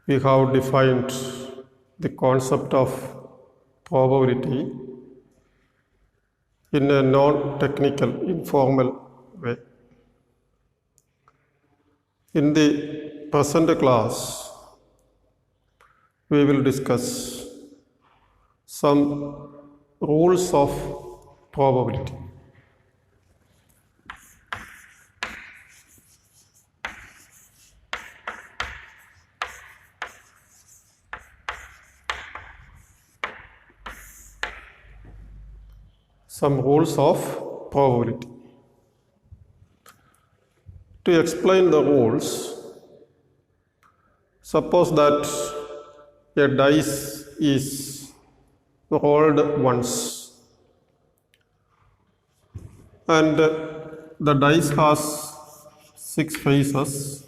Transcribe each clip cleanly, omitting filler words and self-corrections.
we have defined the concept of probability in a non-technical, informal way. In the present class, we will discuss some rules of probability. Some rules of probability. To explain the rules, suppose that a dice is rolled once and the dice has 6 faces.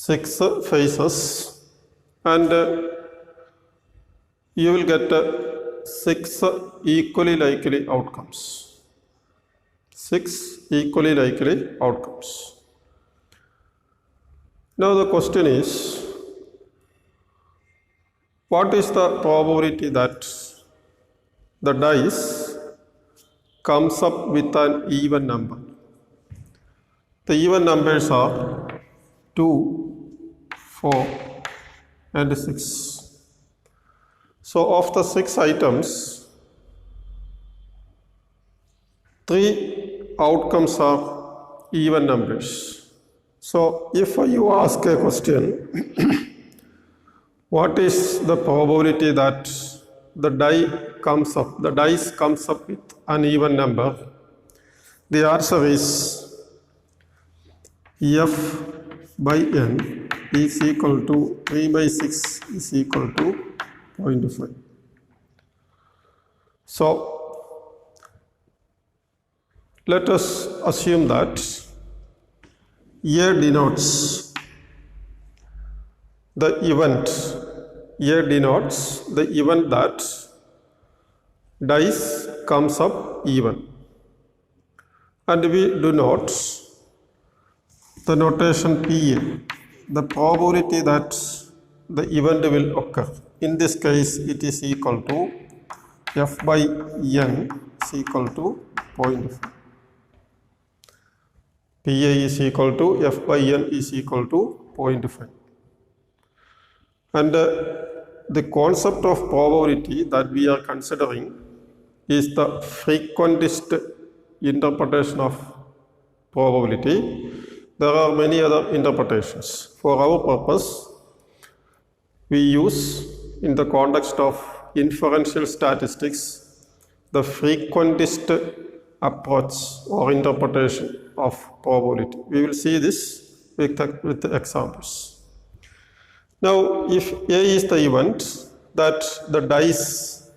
Six faces, and you will get 6 equally likely outcomes. 6 equally likely outcomes. Now the question is, what is the probability that the dice comes up with an even number? The even numbers are 2, 4 and 6. So of the 6 items, 3 outcomes are even numbers. So if you ask a question, what is the probability that the dice comes up with an even number? The answer is F by n is equal to 3 by 6 is equal to 0.5. So let us assume that A denotes the event. A denotes the event that dice comes up even. And we denote the notation PA, the probability that the event will occur. In this case, it is equal to F by n is equal to 0.5. PA is equal to F by n is equal to 0.5. And the concept of probability that we are considering is the frequentist interpretation of probability. There are many other interpretations. For our purpose, we use, in the context of inferential statistics, the frequentist approach or interpretation of probability. We will see this with examples. Now, if A is the event that the dice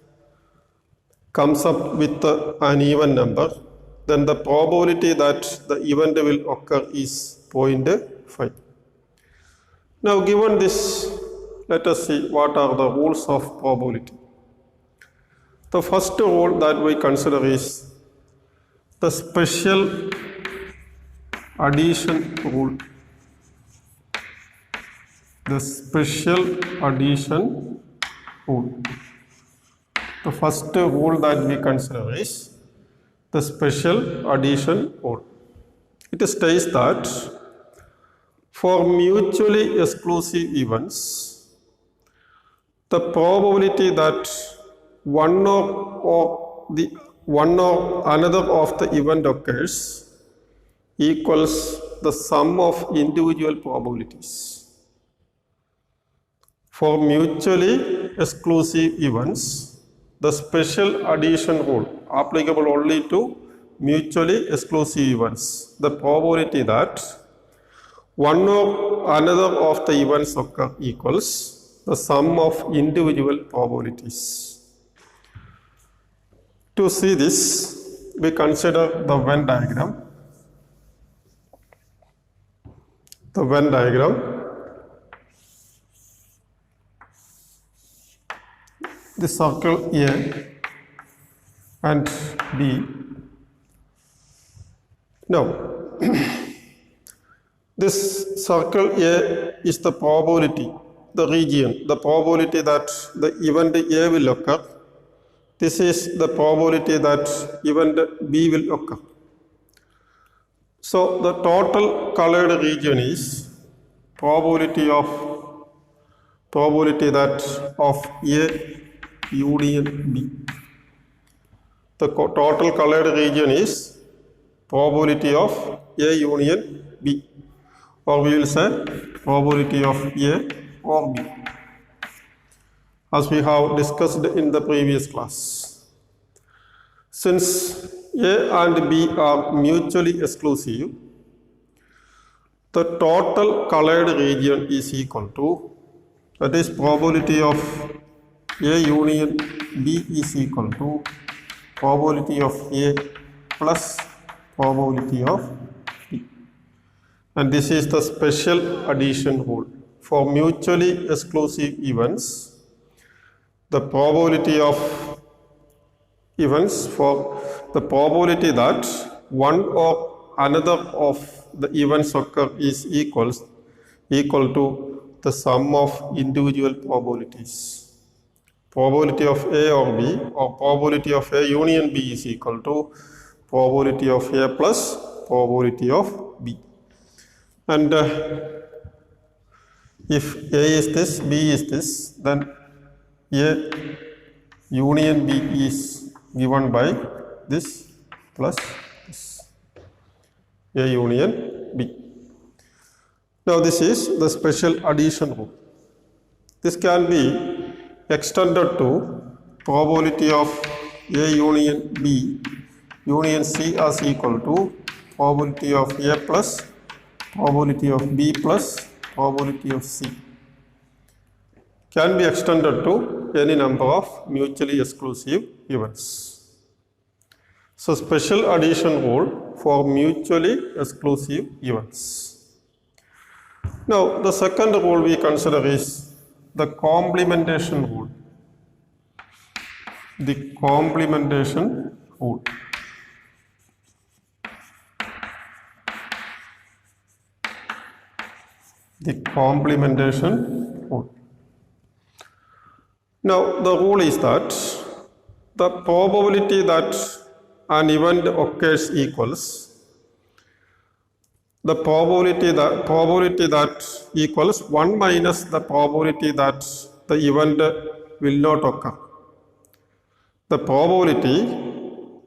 comes up with an even number, then the probability that the event will occur is 0.5. Now, given this, let us see what are the rules of probability. The first rule that we consider is the special addition rule. The special addition rule. The first rule that we consider is the special addition rule. It states that for mutually exclusive events, the probability that one or another of the event occurs equals the sum of individual probabilities. For mutually exclusive events, the special addition rule applicable only to mutually exclusive events. The probability that one or another of the events occur equals the sum of individual probabilities. To see this, we consider the Venn diagram. The Venn diagram the circle A and B. Now, this circle A is the probability, the region, the probability that the event A will occur. This is the probability that event B will occur. So the total colored region is probability that of A union B. The total colored region is probability of A union B, or we will say probability of A or B, as we have discussed in the previous class. Since A and B are mutually exclusive, the total colored region is equal to, that is, probability of A union B is equal to probability of A plus probability of B. And this is the special addition rule. For mutually exclusive events, the probability of events, for the probability that one or another of the events occur is equal to the sum of individual probabilities. Probability of A or B, or probability of A union B is equal to probability of A plus probability of B. And if A is this, B is this, then A union B is given by this plus this, A union B. Now this is the special addition rule. This can be extended to probability of A union B union C as equal to probability of A plus probability of B plus probability of C. Can be extended to any number of mutually exclusive events. So special addition rule for mutually exclusive events. Now the second rule we consider is the complementation rule. The complementation rule. The complementation rule. Now the rule is that the probability that an event occurs equals the probability that equals 1 minus the probability that the event will not occur. The probability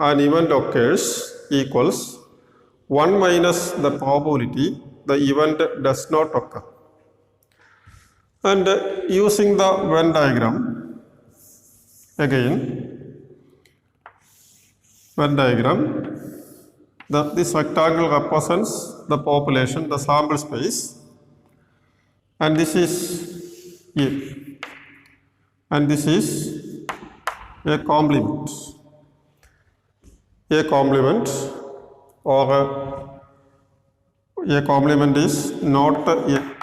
an event occurs equals 1 minus the probability the event does not occur. And using the Venn diagram, again, Venn diagram, this rectangle represents the population, the sample space, and this is A, and this is a complement. A complement, or a complement is not A.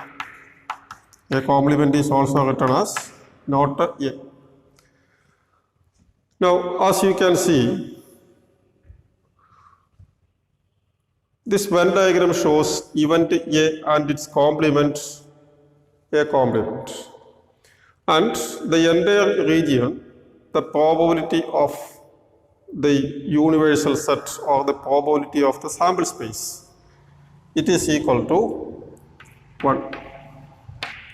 A complement is also written as not A. Now, as you can see, this Venn diagram shows event A and its complement A complement. And the entire region, the probability of the universal set, or the probability of the sample space, it is equal to 1.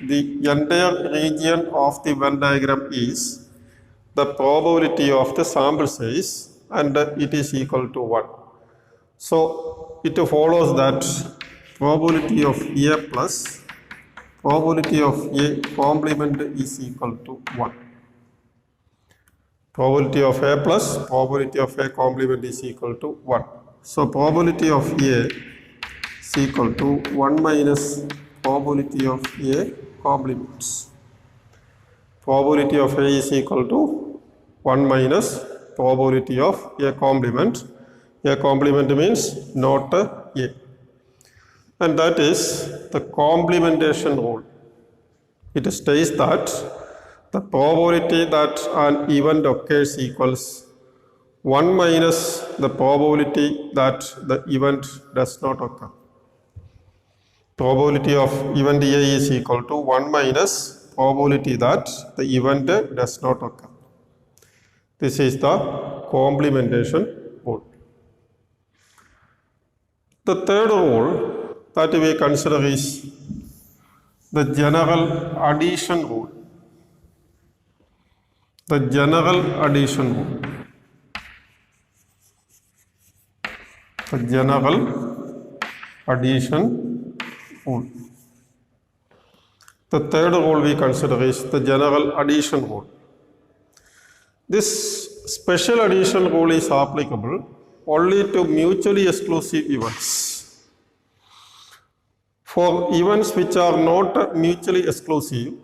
The entire region of the Venn diagram is the probability of the sample size, and it is equal to 1. So it follows that probability of A plus probability of A complement is equal to 1. Probability of A plus probability of A complement is equal to 1. So probability of A is equal to 1 minus probability of A complements. Probability of A is equal to 1 minus probability of A complement. A complement means not A. And that is the complementation rule. It states that the probability that an event occurs equals 1 minus the probability that the event does not occur. Probability of event A is equal to 1 minus probability that the event does not occur. This is the complementation rule. The third rule that we consider is the general addition rule. The general addition rule. The general addition rule. The third rule we consider is the general addition rule. This special addition rule is applicable only to mutually exclusive events. For events which are not mutually exclusive,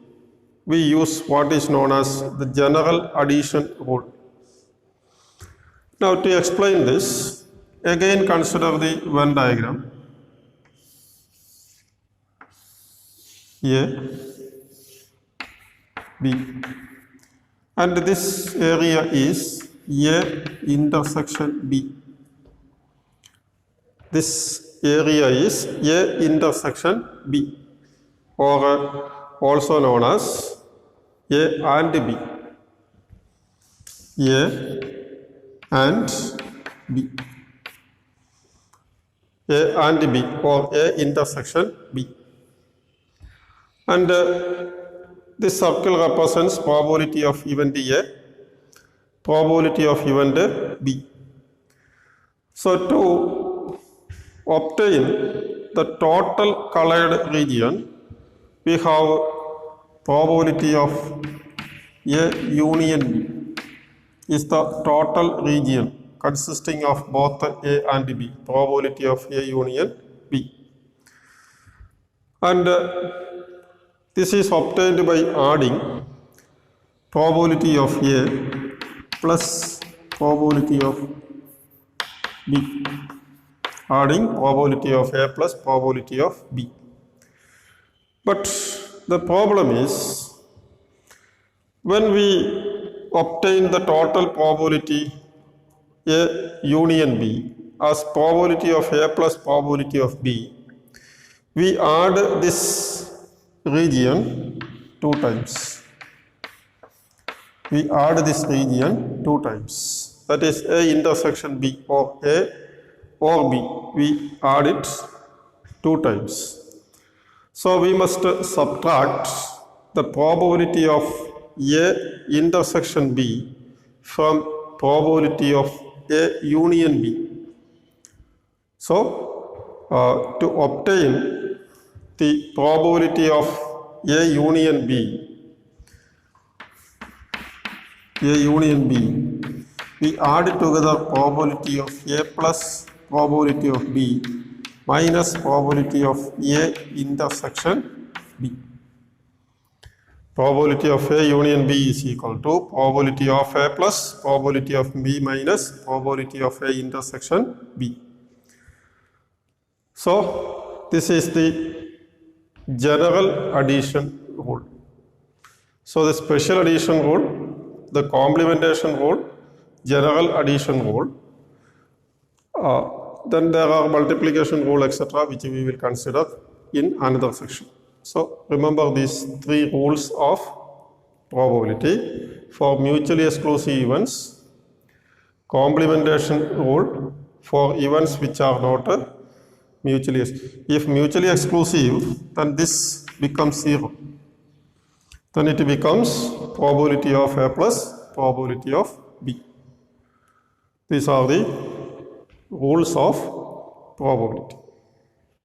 we use what is known as the general addition rule. Now, to explain this, again consider the Venn diagram. A, B, and this area is A intersection B. This area is A intersection B, or also known as A and B. A and B. A and B, or A intersection B. And this circle represents probability of event A, probability of event B. So to obtain the total colored region, we have probability of A union B is the total region consisting of both A and B, probability of A union B. And this is obtained by adding probability of A plus probability of B. Adding probability of A plus probability of B. But the problem is, when we obtain the total probability A union B as probability of A plus probability of B, we add this region 2 times. We add this region 2 times. That is A intersection B, or A or B. We add it 2 times. So we must subtract the probability of A intersection B from probability of A union B. So to obtain the probability of A union B, we add together probability of A plus probability of B minus probability of A intersection B. Probability of A union B is equal to probability of A plus probability of B minus probability of A intersection B. So this is the general addition rule. So the special addition rule, the complementation rule, general addition rule, then there are multiplication rule, etc., which we will consider in another section. So remember these 3 rules of probability for mutually exclusive events, complementation rule for events which are not mutually exclusive. If mutually exclusive, then this becomes 0. Then it becomes probability of A plus probability of B. These are the rules of probability.